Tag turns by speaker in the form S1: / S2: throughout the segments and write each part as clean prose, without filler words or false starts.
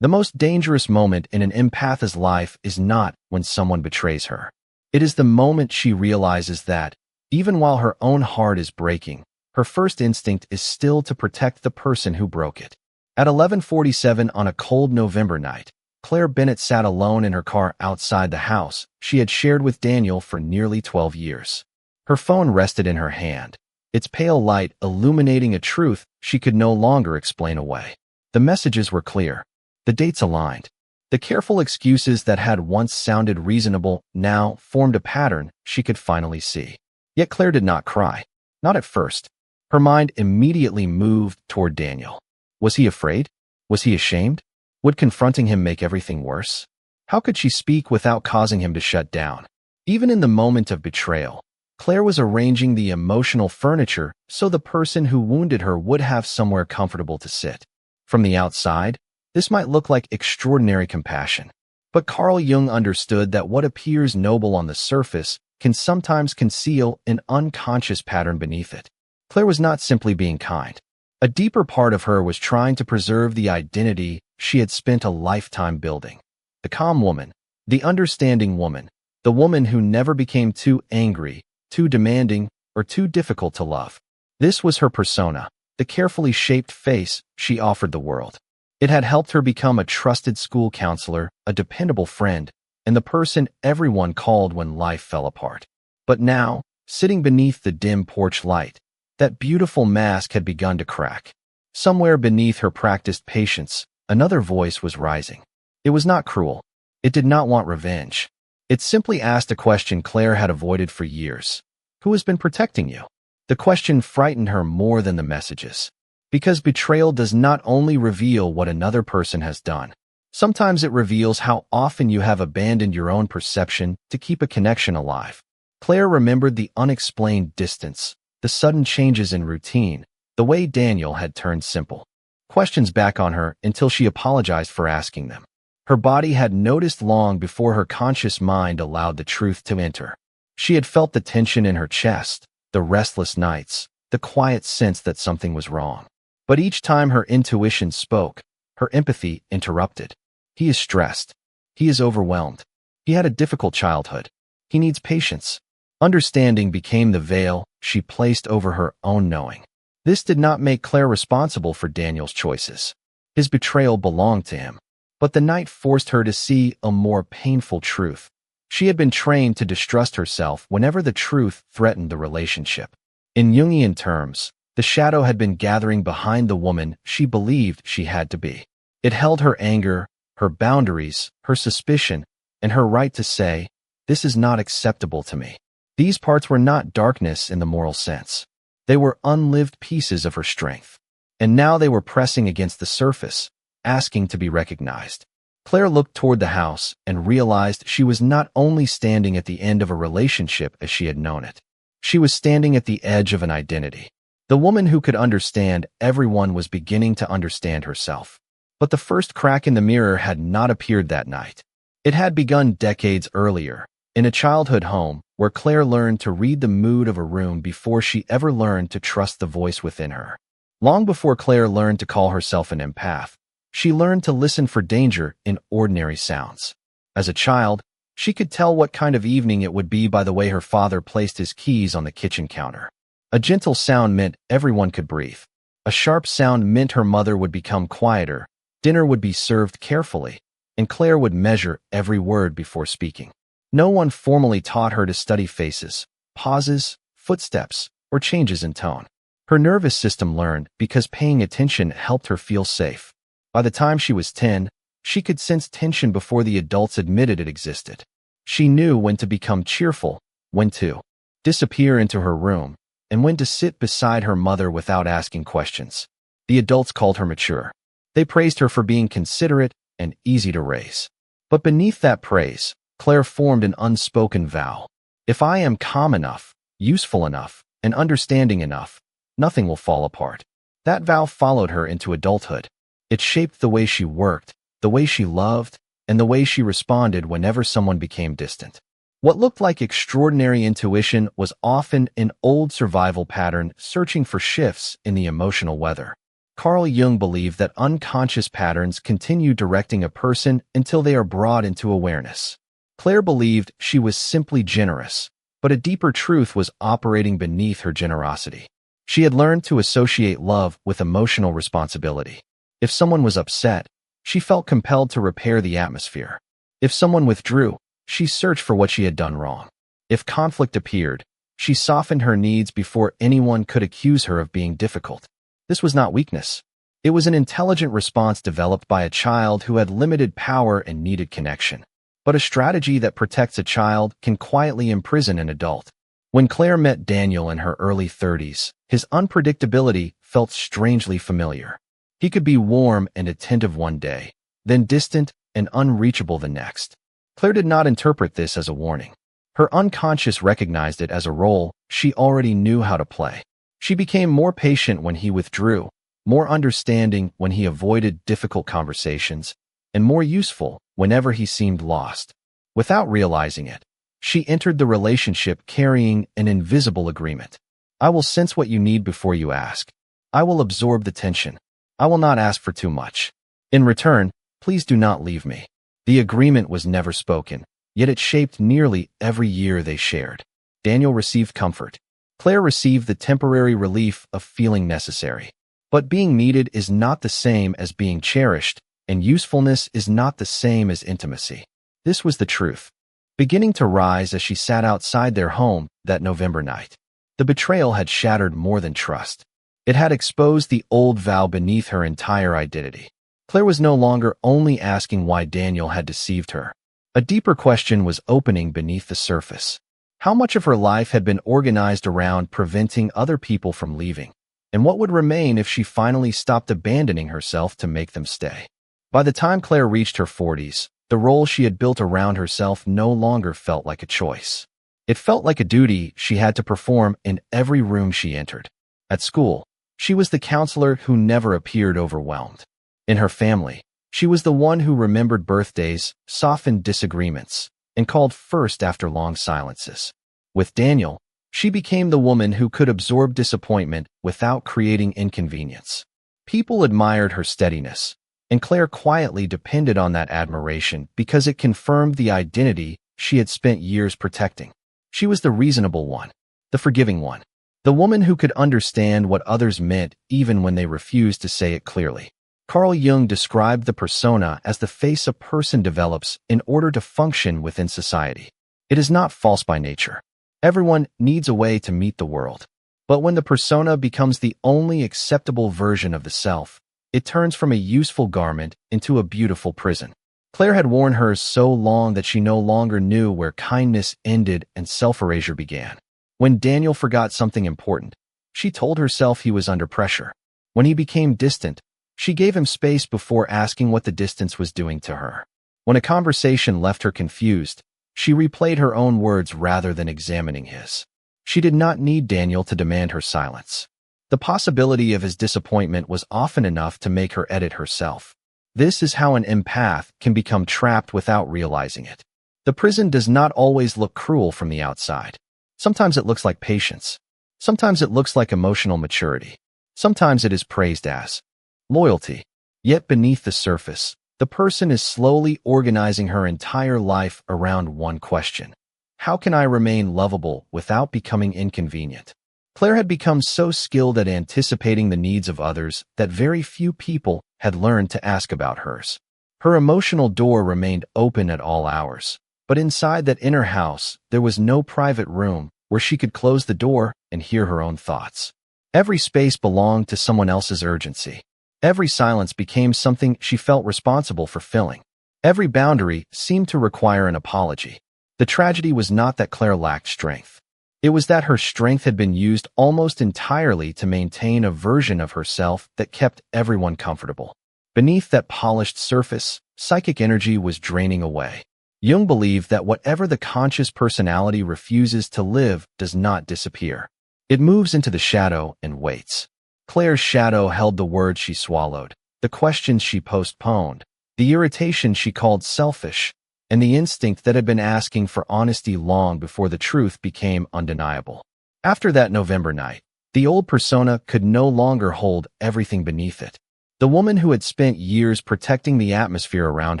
S1: The most dangerous moment in an empath's life is not when someone betrays her. It is the moment she realizes that, even while her own heart is breaking, her first instinct is still to protect the person who broke it. At 11:47 on a cold November night, Claire Bennett sat alone in her car outside the house she had shared with Daniel for nearly 12 years. Her phone rested in her hand, its pale light illuminating a truth she could no longer explain away. The messages were clear. The dates aligned. The careful excuses that had once sounded reasonable now formed a pattern she could finally see. Yet Claire did not cry. Not at first. Her mind immediately moved toward Daniel. Was he afraid? Was he ashamed? Would confronting him make everything worse? How could she speak without causing him to shut down? Even in the moment of betrayal, Claire was arranging the emotional furniture so the person who wounded her would have somewhere comfortable to sit. From the outside, this might look like extraordinary compassion. But Carl Jung understood that what appears noble on the surface can sometimes conceal an unconscious pattern beneath it. Claire was not simply being kind. A deeper part of her was trying to preserve the identity she had spent a lifetime building. The calm woman, the understanding woman, the woman who never became too angry, too demanding, or too difficult to love. This was her persona, the carefully shaped face she offered the world. It had helped her become a trusted school counselor, a dependable friend, and the person everyone called when life fell apart. But now, sitting beneath the dim porch light, that beautiful mask had begun to crack. Somewhere beneath her practiced patience, another voice was rising. It was not cruel. It did not want revenge. It simply asked a question Claire had avoided for years. Who has been protecting you? The question frightened her more than the messages. Because betrayal does not only reveal what another person has done. Sometimes it reveals how often you have abandoned your own perception to keep a connection alive. Claire remembered the unexplained distance, the sudden changes in routine, the way Daniel had turned simple questions back on her until she apologized for asking them. Her body had noticed long before her conscious mind allowed the truth to enter. She had felt the tension in her chest, the restless nights, the quiet sense that something was wrong. But each time her intuition spoke, her empathy interrupted. He is stressed. He is overwhelmed. He had a difficult childhood. He needs patience. Understanding became the veil she placed over her own knowing. This did not make Claire responsible for Daniel's choices. His betrayal belonged to him. But the night forced her to see a more painful truth. She had been trained to distrust herself whenever the truth threatened the relationship. In Jungian terms, the shadow had been gathering behind the woman she believed she had to be. It held her anger, her boundaries, her suspicion, and her right to say, "This is not acceptable to me." These parts were not darkness in the moral sense. They were unlived pieces of her strength. And now they were pressing against the surface, asking to be recognized. Claire looked toward the house and realized she was not only standing at the end of a relationship as she had known it. She was standing at the edge of an identity. The woman who could understand everyone was beginning to understand herself. But the first crack in the mirror had not appeared that night. It had begun decades earlier, in a childhood home where Claire learned to read the mood of a room before she ever learned to trust the voice within her. Long before Claire learned to call herself an empath, she learned to listen for danger in ordinary sounds. As a child, she could tell what kind of evening it would be by the way her father placed his keys on the kitchen counter. A gentle sound meant everyone could breathe. A sharp sound meant her mother would become quieter, dinner would be served carefully, and Claire would measure every word before speaking. No one formally taught her to study faces, pauses, footsteps, or changes in tone. Her nervous system learned because paying attention helped her feel safe. By the time she was 10, she could sense tension before the adults admitted it existed. She knew when to become cheerful, when to disappear into her room, and when to sit beside her mother without asking questions. The adults called her mature. They praised her for being considerate and easy to raise. But beneath that praise, Claire formed an unspoken vow. If I am calm enough, useful enough, and understanding enough, nothing will fall apart. That vow followed her into adulthood. It shaped the way she worked, the way she loved, and the way she responded whenever someone became distant. What looked like extraordinary intuition was often an old survival pattern searching for shifts in the emotional weather. Carl Jung believed that unconscious patterns continue directing a person until they are brought into awareness. Claire believed she was simply generous, but a deeper truth was operating beneath her generosity. She had learned to associate love with emotional responsibility. If someone was upset, she felt compelled to repair the atmosphere. If someone withdrew, she searched for what she had done wrong. If conflict appeared, she softened her needs before anyone could accuse her of being difficult. This was not weakness. It was an intelligent response developed by a child who had limited power and needed connection. But a strategy that protects a child can quietly imprison an adult. When Claire met Daniel in her early 30s, his unpredictability felt strangely familiar. He could be warm and attentive one day, then distant and unreachable the next. Claire did not interpret this as a warning. Her unconscious recognized it as a role she already knew how to play. She became more patient when he withdrew, more understanding when he avoided difficult conversations, and more useful whenever he seemed lost. Without realizing it, she entered the relationship carrying an invisible agreement. I will sense what you need before you ask. I will absorb the tension. I will not ask for too much. In return, please do not leave me. The agreement was never spoken, yet it shaped nearly every year they shared. Daniel received comfort. Claire received the temporary relief of feeling necessary. But being needed is not the same as being cherished, and usefulness is not the same as intimacy. This was the truth, beginning to rise as she sat outside their home that November night. The betrayal had shattered more than trust. It had exposed the old vow beneath her entire identity. Claire was no longer only asking why Daniel had deceived her. A deeper question was opening beneath the surface. How much of her life had been organized around preventing other people from leaving? And what would remain if she finally stopped abandoning herself to make them stay? By the time Claire reached her 40s, the role she had built around herself no longer felt like a choice. It felt like a duty she had to perform in every room she entered. At school, she was the counselor who never appeared overwhelmed. In her family, she was the one who remembered birthdays, softened disagreements, and called first after long silences. With Daniel, she became the woman who could absorb disappointment without creating inconvenience. People admired her steadiness, and Claire quietly depended on that admiration because it confirmed the identity she had spent years protecting. She was the reasonable one, the forgiving one, the woman who could understand what others meant even when they refused to say it clearly. Carl Jung described the persona as the face a person develops in order to function within society. It is not false by nature. Everyone needs a way to meet the world. But when the persona becomes the only acceptable version of the self, it turns from a useful garment into a beautiful prison. Claire had worn hers so long that she no longer knew where kindness ended and self-erasure began. When Daniel forgot something important, she told herself he was under pressure. When he became distant, she gave him space before asking what the distance was doing to her. When a conversation left her confused, she replayed her own words rather than examining his. She did not need Daniel to demand her silence. The possibility of his disappointment was often enough to make her edit herself. This is how an empath can become trapped without realizing it. The prison does not always look cruel from the outside. Sometimes it looks like patience. Sometimes it looks like emotional maturity. Sometimes it is praised as loyalty. Yet beneath the surface, the person is slowly organizing her entire life around one question. How can I remain lovable without becoming inconvenient? Claire had become so skilled at anticipating the needs of others that very few people had learned to ask about hers. Her emotional door remained open at all hours, but inside that inner house, there was no private room where she could close the door and hear her own thoughts. Every space belonged to someone else's urgency. Every silence became something she felt responsible for filling. Every boundary seemed to require an apology. The tragedy was not that Claire lacked strength. It was that her strength had been used almost entirely to maintain a version of herself that kept everyone comfortable. Beneath that polished surface, psychic energy was draining away. Jung believed that whatever the conscious personality refuses to live does not disappear. It moves into the shadow and waits. Claire's shadow held the words she swallowed, the questions she postponed, the irritation she called selfish, and the instinct that had been asking for honesty long before the truth became undeniable. After that November night, The old persona could no longer hold everything beneath it. The woman who had spent years protecting the atmosphere around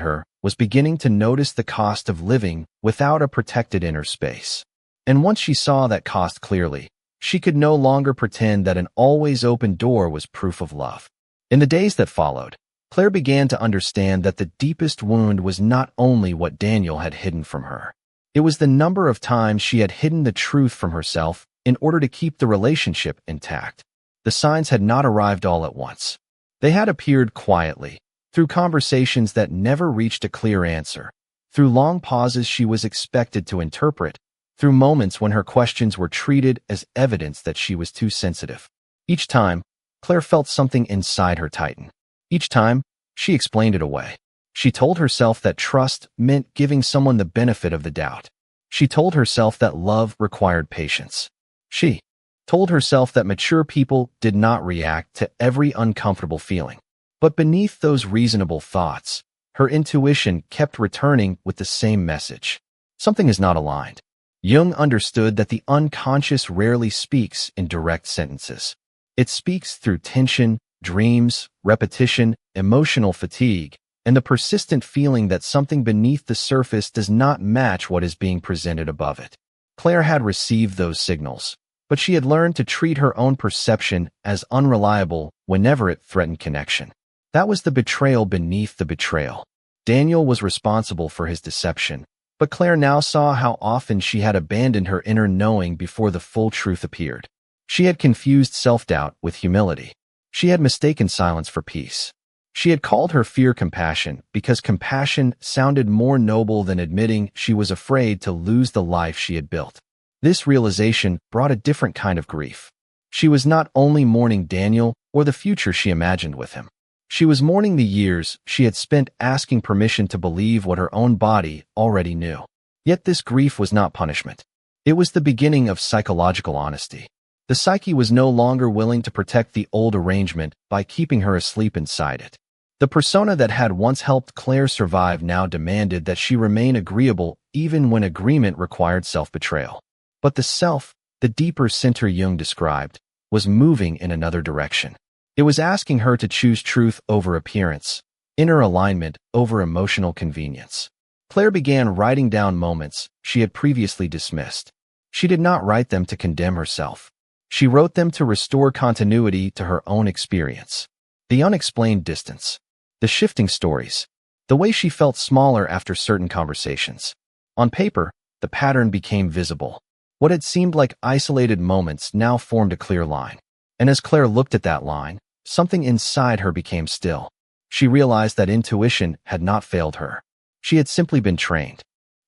S1: her was beginning to notice the cost of living without a protected inner space. And once she saw that cost clearly, she could no longer pretend that an always open door was proof of love. In the days that followed, Claire began to understand that the deepest wound was not only what Daniel had hidden from her. It was the number of times she had hidden the truth from herself in order to keep the relationship intact. The signs had not arrived all at once. They had appeared quietly, through conversations that never reached a clear answer, through long pauses she was expected to interpret, through moments when her questions were treated as evidence that she was too sensitive. Each time, Claire felt something inside her tighten. Each time, she explained it away. She told herself that trust meant giving someone the benefit of the doubt. She told herself that love required patience. She told herself that mature people did not react to every uncomfortable feeling. But beneath those reasonable thoughts, her intuition kept returning with the same message. Something is not aligned. Jung understood that the unconscious rarely speaks in direct sentences. It speaks through tension, dreams, repetition, emotional fatigue, and the persistent feeling that something beneath the surface does not match what is being presented above it. Claire had received those signals, but she had learned to treat her own perception as unreliable whenever it threatened connection. That was the betrayal beneath the betrayal. Daniel was responsible for his deception, but Claire now saw how often she had abandoned her inner knowing before the full truth appeared. She had confused self-doubt with humility. She had mistaken silence for peace. She had called her fear compassion because compassion sounded more noble than admitting she was afraid to lose the life she had built. This realization brought a different kind of grief. She was not only mourning Daniel or the future she imagined with him. She was mourning the years she had spent asking permission to believe what her own body already knew. Yet this grief was not punishment. It was the beginning of psychological honesty. The psyche was no longer willing to protect the old arrangement by keeping her asleep inside it. The persona that had once helped Claire survive now demanded that she remain agreeable even when agreement required self-betrayal. But the self, the deeper center Jung described, was moving in another direction. It was asking her to choose truth over appearance, inner alignment over emotional convenience. Claire began writing down moments she had previously dismissed. She did not write them to condemn herself. She wrote them to restore continuity to her own experience. The unexplained distance, the shifting stories, the way she felt smaller after certain conversations. On paper, the pattern became visible. What had seemed like isolated moments now formed a clear line. And as Claire looked at that line, something inside her became still. She realized that intuition had not failed her. She had simply been trained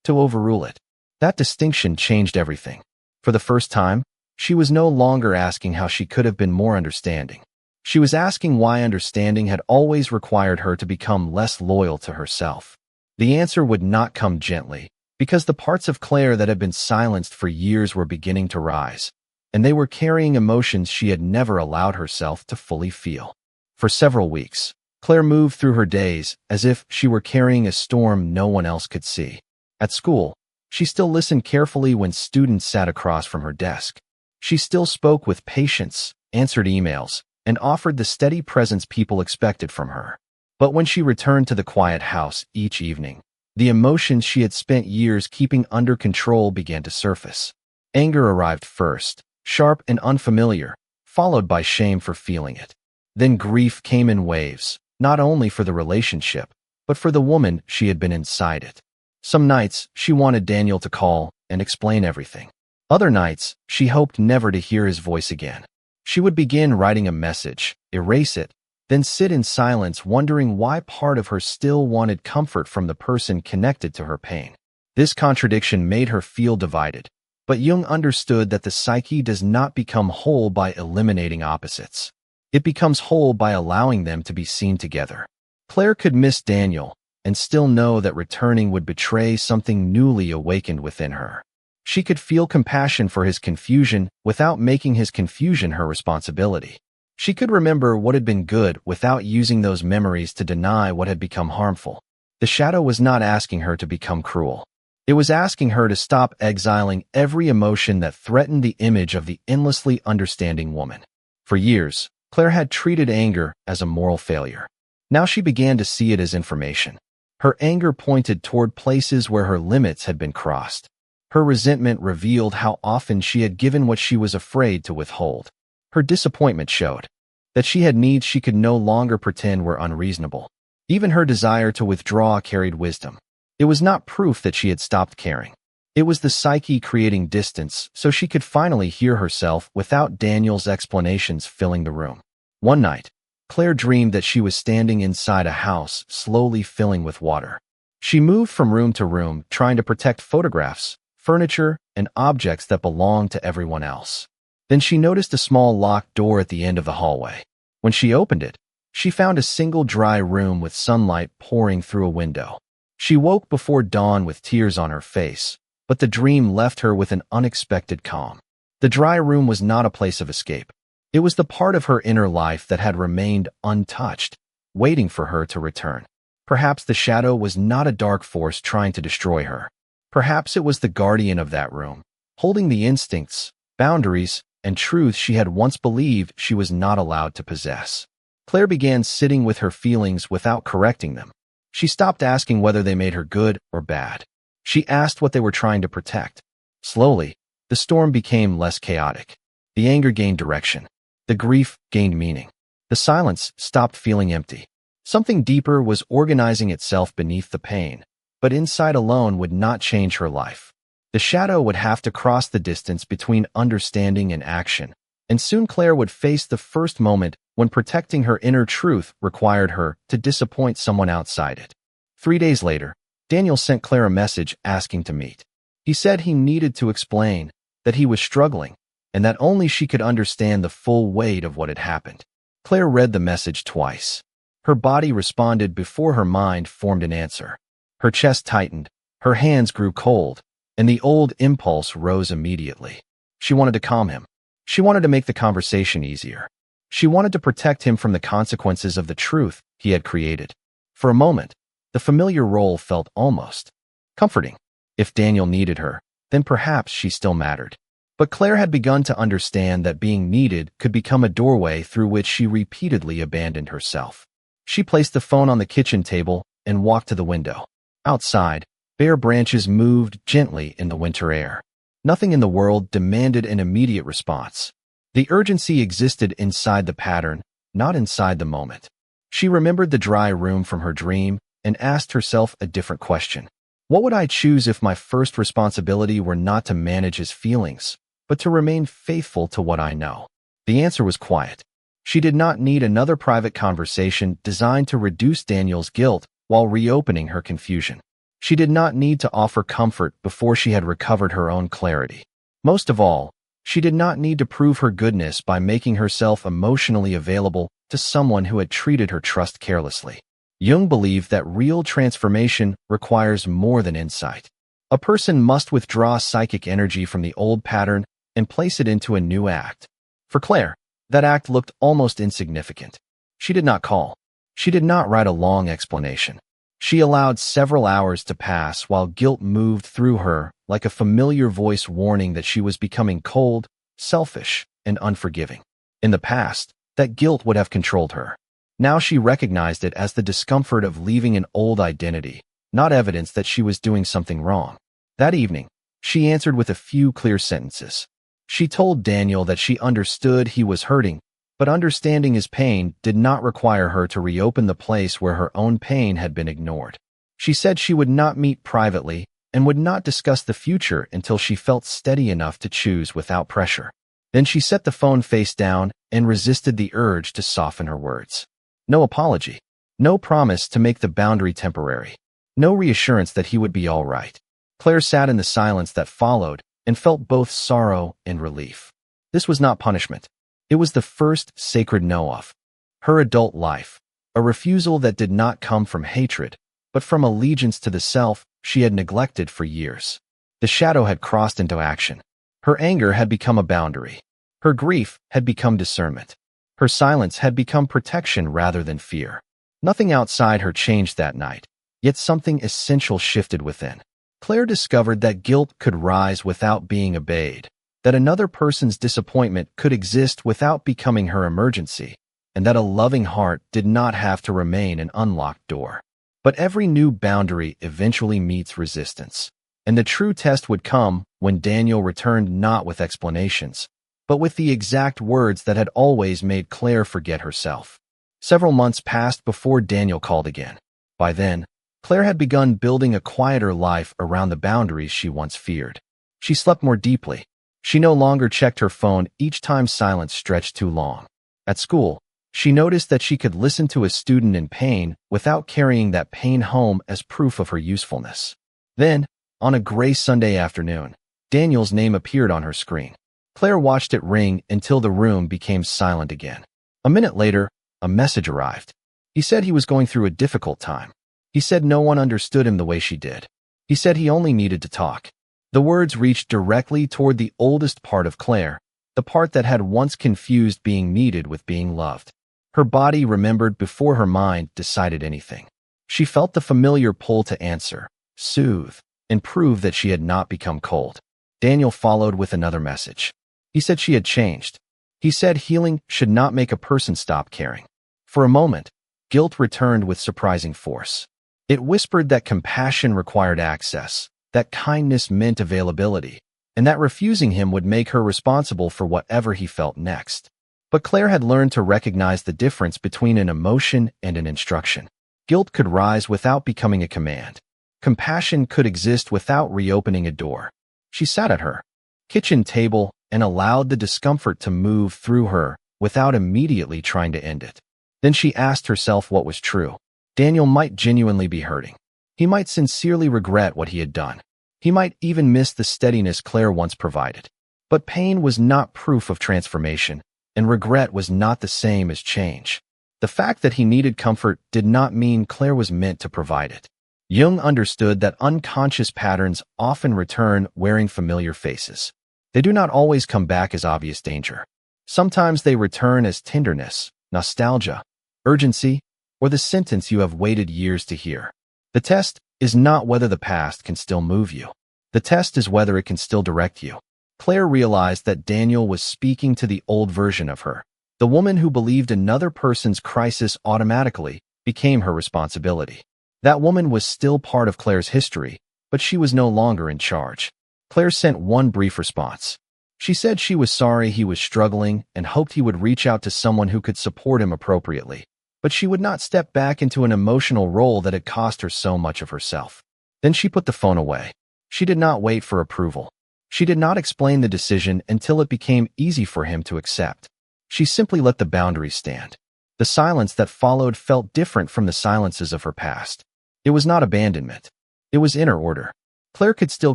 S1: to overrule it. That distinction changed everything. For the first time, she was no longer asking how she could have been more understanding. She was asking why understanding had always required her to become less loyal to herself. The answer would not come gently, because the parts of Claire that had been silenced for years were beginning to rise, and they were carrying emotions she had never allowed herself to fully feel. For several weeks, Claire moved through her days as if she were carrying a storm no one else could see. At school, she still listened carefully when students sat across from her desk. She still spoke with patience, answered emails, and offered the steady presence people expected from her. But when she returned to the quiet house each evening, the emotions she had spent years keeping under control began to surface. Anger arrived first, sharp and unfamiliar, followed by shame for feeling it. Then grief came in waves, not only for the relationship, but for the woman she had been inside it. Some nights, she wanted Daniel to call and explain everything. Other nights, she hoped never to hear his voice again. She would begin writing a message, erase it, then sit in silence wondering why part of her still wanted comfort from the person connected to her pain. This contradiction made her feel divided, but Jung understood that the psyche does not become whole by eliminating opposites. It becomes whole by allowing them to be seen together. Claire could miss Daniel and still know that returning would betray something newly awakened within her. She could feel compassion for his confusion without making his confusion her responsibility. She could remember what had been good without using those memories to deny what had become harmful. The shadow was not asking her to become cruel. It was asking her to stop exiling every emotion that threatened the image of the endlessly understanding woman. For years, Claire had treated anger as a moral failure. Now she began to see it as information. Her anger pointed toward places where her limits had been crossed. Her resentment revealed how often she had given what she was afraid to withhold. Her disappointment showed that she had needs she could no longer pretend were unreasonable. Even her desire to withdraw carried wisdom. It was not proof that she had stopped caring. It was the psyche creating distance so she could finally hear herself without Daniel's explanations filling the room. One night, Claire dreamed that she was standing inside a house slowly filling with water. She moved from room to room, trying to protect photographs, furniture, and objects that belonged to everyone else. Then she noticed a small locked door at the end of the hallway. When she opened it, she found a single dry room with sunlight pouring through a window. She woke before dawn with tears on her face, but the dream left her with an unexpected calm. The dry room was not a place of escape. It was the part of her inner life that had remained untouched, waiting for her to return. Perhaps the shadow was not a dark force trying to destroy her. Perhaps it was the guardian of that room, holding the instincts, boundaries, and truths she had once believed she was not allowed to possess. Claire began sitting with her feelings without correcting them. She stopped asking whether they made her good or bad. She asked what they were trying to protect. Slowly, the storm became less chaotic. The anger gained direction. The grief gained meaning. The silence stopped feeling empty. Something deeper was organizing itself beneath the pain, but insight alone would not change her life. The shadow would have to cross the distance between understanding and action, and soon Claire would face the first moment when protecting her inner truth required her to disappoint someone outside it. 3 days later, Daniel sent Claire a message asking to meet. He said he needed to explain that he was struggling and that only she could understand the full weight of what had happened. Claire read the message twice. Her body responded before her mind formed an answer. Her chest tightened, her hands grew cold, and the old impulse rose immediately. She wanted to calm him. She wanted to make the conversation easier. She wanted to protect him from the consequences of the truth he had created. For a moment, the familiar role felt almost comforting. If Daniel needed her, then perhaps she still mattered. But Claire had begun to understand that being needed could become a doorway through which she repeatedly abandoned herself. She placed the phone on the kitchen table and walked to the window. Outside, bare branches moved gently in the winter air. Nothing in the world demanded an immediate response. The urgency existed inside the pattern, not inside the moment. She remembered the dry room from her dream and asked herself a different question. What would I choose if my first responsibility were not to manage his feelings, but to remain faithful to what I know? The answer was quiet. She did not need another private conversation designed to reduce Daniel's guilt while reopening her confusion. She did not need to offer comfort before she had recovered her own clarity. Most of all, she did not need to prove her goodness by making herself emotionally available to someone who had treated her trust carelessly. Jung believed that real transformation requires more than insight. A person must withdraw psychic energy from the old pattern and place it into a new act. For Claire, that act looked almost insignificant. She did not call. She did not write a long explanation. She allowed several hours to pass while guilt moved through her like a familiar voice warning that she was becoming cold, selfish, and unforgiving. In the past, that guilt would have controlled her. Now she recognized it as the discomfort of leaving an old identity, not evidence that she was doing something wrong. That evening, she answered with a few clear sentences. She told Daniel that she understood he was hurting, but understanding his pain did not require her to reopen the place where her own pain had been ignored. She said she would not meet privately and would not discuss the future until she felt steady enough to choose without pressure. Then she set the phone face down and resisted the urge to soften her words. No apology, no promise to make the boundary temporary, no reassurance that he would be all right. Claire sat in the silence that followed and felt both sorrow and relief. This was not punishment. It was the first sacred no of her adult life, a refusal that did not come from hatred, but from allegiance to the self she had neglected for years. The shadow had crossed into action. Her anger had become a boundary. Her grief had become discernment. Her silence had become protection rather than fear. Nothing outside her changed that night, yet something essential shifted within. Claire discovered that guilt could rise without being obeyed, that another person's disappointment could exist without becoming her emergency, and that a loving heart did not have to remain an unlocked door. But every new boundary eventually meets resistance, and the true test would come when Daniel returned not with explanations, but with the exact words that had always made Claire forget herself. Several months passed before Daniel called again. By then, Claire had begun building a quieter life around the boundaries she once feared. She slept more deeply. She no longer checked her phone each time silence stretched too long. At school, she noticed that she could listen to a student in pain without carrying that pain home as proof of her usefulness. Then, on a gray Sunday afternoon, Daniel's name appeared on her screen. Claire watched it ring until the room became silent again. A minute later, a message arrived. He said he was going through a difficult time. He said no one understood him the way she did. He said he only needed to talk. The words reached directly toward the oldest part of Claire, the part that had once confused being needed with being loved. Her body remembered before her mind decided anything. She felt the familiar pull to answer, soothe, and prove that she had not become cold. Daniel followed with another message. He said she had changed. He said healing should not make a person stop caring. For a moment, guilt returned with surprising force. It whispered that compassion required access, that kindness meant availability, and that refusing him would make her responsible for whatever he felt next. But Claire had learned to recognize the difference between an emotion and an instruction. Guilt could rise without becoming a command. Compassion could exist without reopening a door. She sat at her kitchen table and allowed the discomfort to move through her without immediately trying to end it. Then she asked herself what was true. Daniel might genuinely be hurting. He might sincerely regret what he had done. He might even miss the steadiness Claire once provided. But pain was not proof of transformation, and regret was not the same as change. The fact that he needed comfort did not mean Claire was meant to provide it. Jung understood that unconscious patterns often return wearing familiar faces. They do not always come back as obvious danger. Sometimes they return as tenderness, nostalgia, urgency, or the sentence you have waited years to hear. The test is not whether the past can still move you. The test is whether it can still direct you. Claire realized that Daniel was speaking to the old version of her. The woman who believed another person's crisis automatically became her responsibility. That woman was still part of Claire's history, but she was no longer in charge. Claire sent one brief response. She said she was sorry he was struggling and hoped he would reach out to someone who could support him appropriately. But she would not step back into an emotional role that had cost her so much of herself. Then she put the phone away. She did not wait for approval. She did not explain the decision until it became easy for him to accept. She simply let the boundaries stand. The silence that followed felt different from the silences of her past. It was not abandonment. It was inner order. Claire could still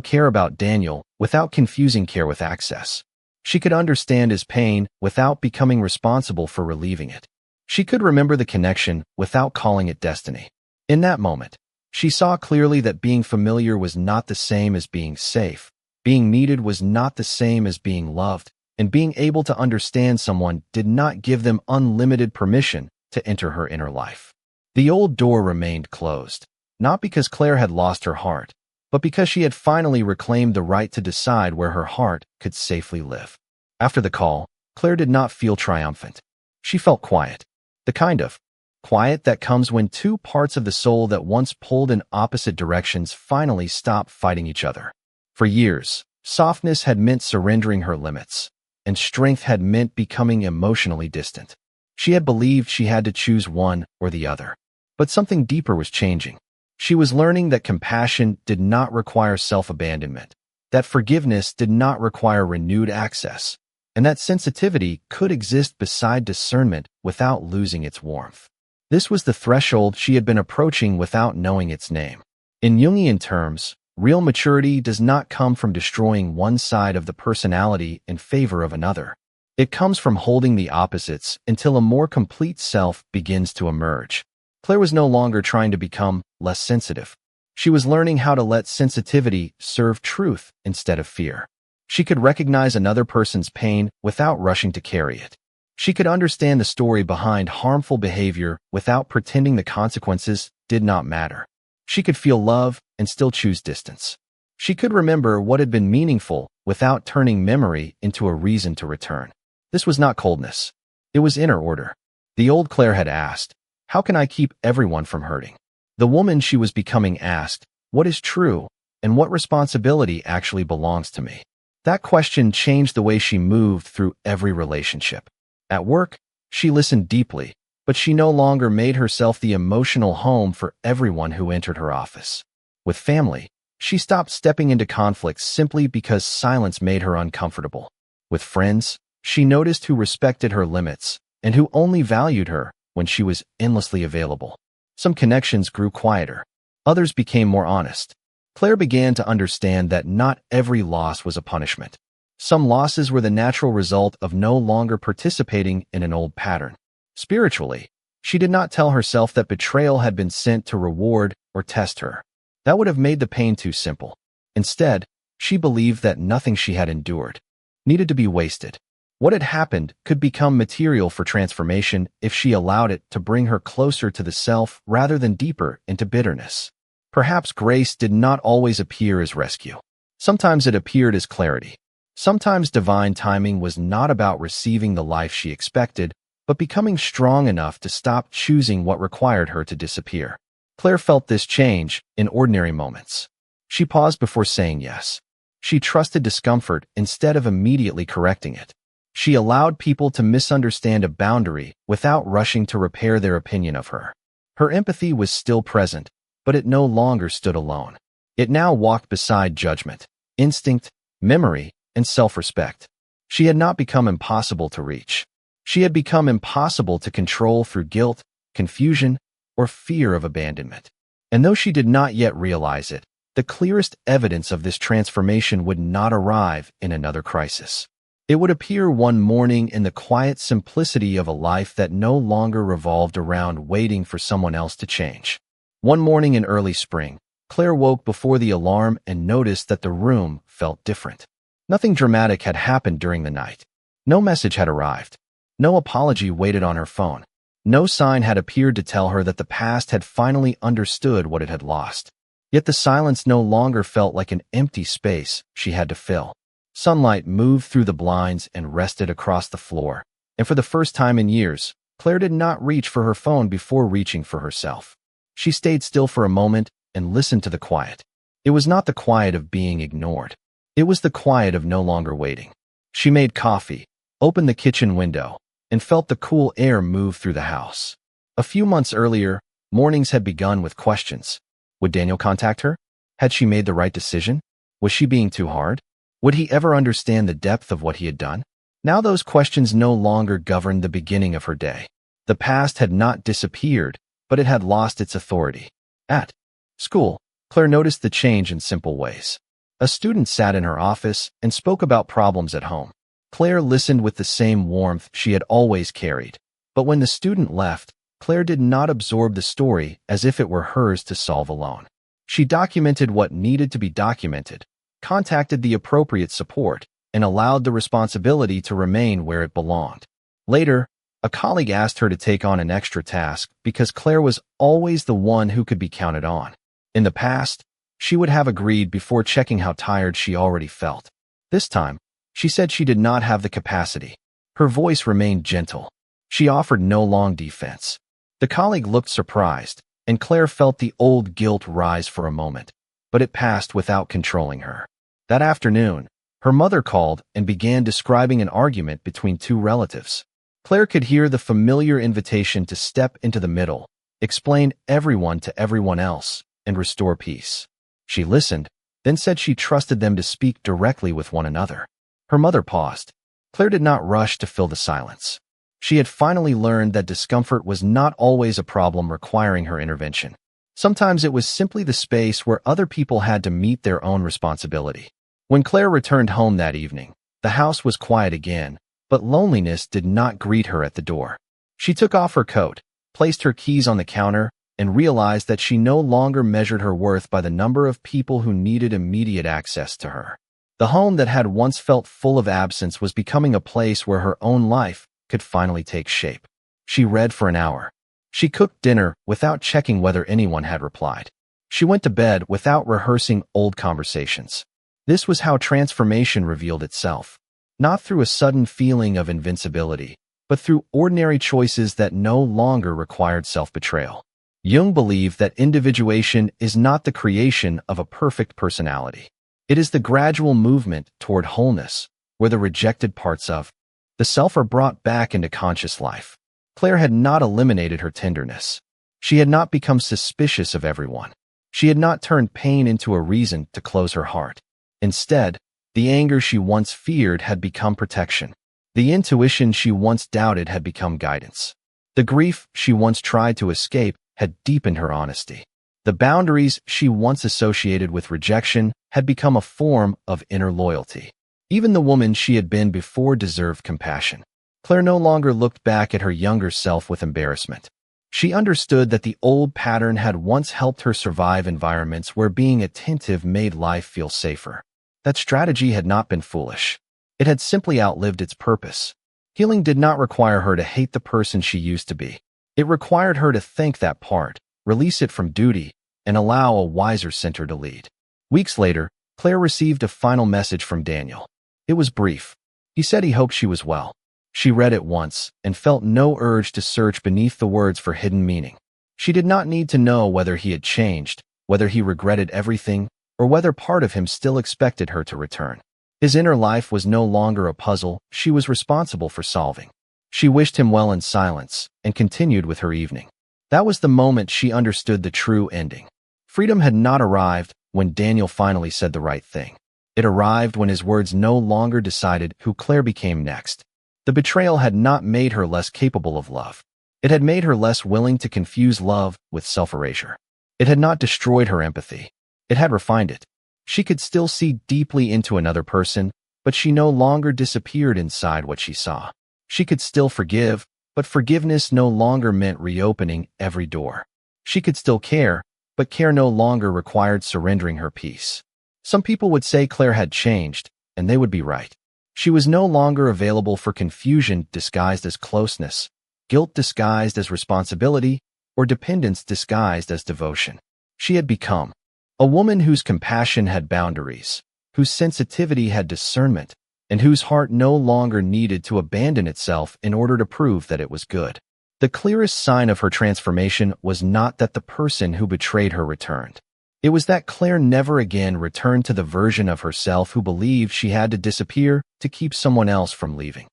S1: care about Daniel without confusing care with access. She could understand his pain without becoming responsible for relieving it. She could remember the connection without calling it destiny. In that moment, she saw clearly that being familiar was not the same as being safe, being needed was not the same as being loved, and being able to understand someone did not give them unlimited permission to enter her inner life. The old door remained closed, not because Claire had lost her heart, but because she had finally reclaimed the right to decide where her heart could safely live. After the call, Claire did not feel triumphant. She felt quiet. The kind of quiet that comes when two parts of the soul that once pulled in opposite directions finally stop fighting each other. For years, softness had meant surrendering her limits, and strength had meant becoming emotionally distant. She had believed she had to choose one or the other. But something deeper was changing. She was learning that compassion did not require self-abandonment, that forgiveness did not require renewed access, and that sensitivity could exist beside discernment without losing its warmth. This was the threshold she had been approaching without knowing its name. In Jungian terms, real maturity does not come from destroying one side of the personality in favor of another. It comes from holding the opposites until a more complete self begins to emerge. Claire was no longer trying to become less sensitive. She was learning how to let sensitivity serve truth instead of fear. She could recognize another person's pain without rushing to carry it. She could understand the story behind harmful behavior without pretending the consequences did not matter. She could feel love and still choose distance. She could remember what had been meaningful without turning memory into a reason to return. This was not coldness. It was inner order. The old Claire had asked, "How can I keep everyone from hurting?" The woman she was becoming asked, "What is true, and what responsibility actually belongs to me?" That question changed the way she moved through every relationship. At work, she listened deeply, but she no longer made herself the emotional home for everyone who entered her office. With family, she stopped stepping into conflicts simply because silence made her uncomfortable. With friends, she noticed who respected her limits and who only valued her when she was endlessly available. Some connections grew quieter. Others became more honest. Claire began to understand that not every loss was a punishment. Some losses were the natural result of no longer participating in an old pattern. Spiritually, she did not tell herself that betrayal had been sent to reward or test her. That would have made the pain too simple. Instead, she believed that nothing she had endured needed to be wasted. What had happened could become material for transformation if she allowed it to bring her closer to the self rather than deeper into bitterness. Perhaps grace did not always appear as rescue. Sometimes it appeared as clarity. Sometimes divine timing was not about receiving the life she expected, but becoming strong enough to stop choosing what required her to disappear. Claire felt this change in ordinary moments. She paused before saying yes. She trusted discomfort instead of immediately correcting it. She allowed people to misunderstand a boundary without rushing to repair their opinion of her. Her empathy was still present, but it no longer stood alone. It now walked beside judgment, instinct, memory, and self-respect. She had not become impossible to reach. She had become impossible to control through guilt, confusion, or fear of abandonment. And though she did not yet realize it, the clearest evidence of this transformation would not arrive in another crisis. It would appear one morning in the quiet simplicity of a life that no longer revolved around waiting for someone else to change. One morning in early spring, Claire woke before the alarm and noticed that the room felt different. Nothing dramatic had happened during the night. No message had arrived. No apology waited on her phone. No sign had appeared to tell her that the past had finally understood what it had lost. Yet the silence no longer felt like an empty space she had to fill. Sunlight moved through the blinds and rested across the floor, and for the first time in years, Claire did not reach for her phone before reaching for herself. She stayed still for a moment and listened to the quiet. It was not the quiet of being ignored. It was the quiet of no longer waiting. She made coffee, opened the kitchen window, and felt the cool air move through the house. A few months earlier, mornings had begun with questions. Would Daniel contact her? Had she made the right decision? Was she being too hard? Would he ever understand the depth of what he had done? Now those questions no longer governed the beginning of her day. The past had not disappeared, but it had lost its authority. At school, Claire noticed the change in simple ways. A student sat in her office and spoke about problems at home. Claire listened with the same warmth she had always carried. But when the student left, Claire did not absorb the story as if it were hers to solve alone. She documented what needed to be documented, contacted the appropriate support, and allowed the responsibility to remain where it belonged. Later, a colleague asked her to take on an extra task because Claire was always the one who could be counted on. In the past, she would have agreed before checking how tired she already felt. This time, she said she did not have the capacity. Her voice remained gentle. She offered no long defense. The colleague looked surprised, and Claire felt the old guilt rise for a moment, but it passed without controlling her. That afternoon, her mother called and began describing an argument between two relatives. Claire could hear the familiar invitation to step into the middle, explain everyone to everyone else, and restore peace. She listened, then said she trusted them to speak directly with one another. Her mother paused. Claire did not rush to fill the silence. She had finally learned that discomfort was not always a problem requiring her intervention. Sometimes it was simply the space where other people had to meet their own responsibility. When Claire returned home that evening, the house was quiet again, but loneliness did not greet her at the door. She took off her coat, placed her keys on the counter, and realized that she no longer measured her worth by the number of people who needed immediate access to her. The home that had once felt full of absence was becoming a place where her own life could finally take shape. She read for an hour. She cooked dinner without checking whether anyone had replied. She went to bed without rehearsing old conversations. This was how transformation revealed itself, not through a sudden feeling of invincibility, but through ordinary choices that no longer required self-betrayal. Jung believed that individuation is not the creation of a perfect personality. It is the gradual movement toward wholeness, where the rejected parts of the self are brought back into conscious life. Claire had not eliminated her tenderness. She had not become suspicious of everyone. She had not turned pain into a reason to close her heart. Instead, the anger she once feared had become protection. The intuition she once doubted had become guidance. The grief she once tried to escape had deepened her honesty. The boundaries she once associated with rejection had become a form of inner loyalty. Even the woman she had been before deserved compassion. Claire no longer looked back at her younger self with embarrassment. She understood that the old pattern had once helped her survive environments where being attentive made life feel safer. That strategy had not been foolish. It had simply outlived its purpose. Healing did not require her to hate the person she used to be. It required her to thank that part, release it from duty, and allow a wiser center to lead. Weeks later, Claire received a final message from Daniel. It was brief. He said he hoped she was well. She read it once and felt no urge to search beneath the words for hidden meaning. She did not need to know whether he had changed, whether he regretted everything, or whether part of him still expected her to return. His inner life was no longer a puzzle she was responsible for solving. She wished him well in silence and continued with her evening. That was the moment she understood the true ending. Freedom had not arrived when Daniel finally said the right thing. It arrived when his words no longer decided who Claire became next. The betrayal had not made her less capable of love. It had made her less willing to confuse love with self-erasure. It had not destroyed her empathy. It had refined it. She could still see deeply into another person, but she no longer disappeared inside what she saw. She could still forgive, but forgiveness no longer meant reopening every door. She could still care, but care no longer required surrendering her peace. Some people would say Claire had changed, and they would be right. She was no longer available for confusion disguised as closeness, guilt disguised as responsibility, or dependence disguised as devotion. She had become a woman whose compassion had boundaries, whose sensitivity had discernment, and whose heart no longer needed to abandon itself in order to prove that it was good. The clearest sign of her transformation was not that the person who betrayed her returned. It was that Claire never again returned to the version of herself who believed she had to disappear to keep someone else from leaving.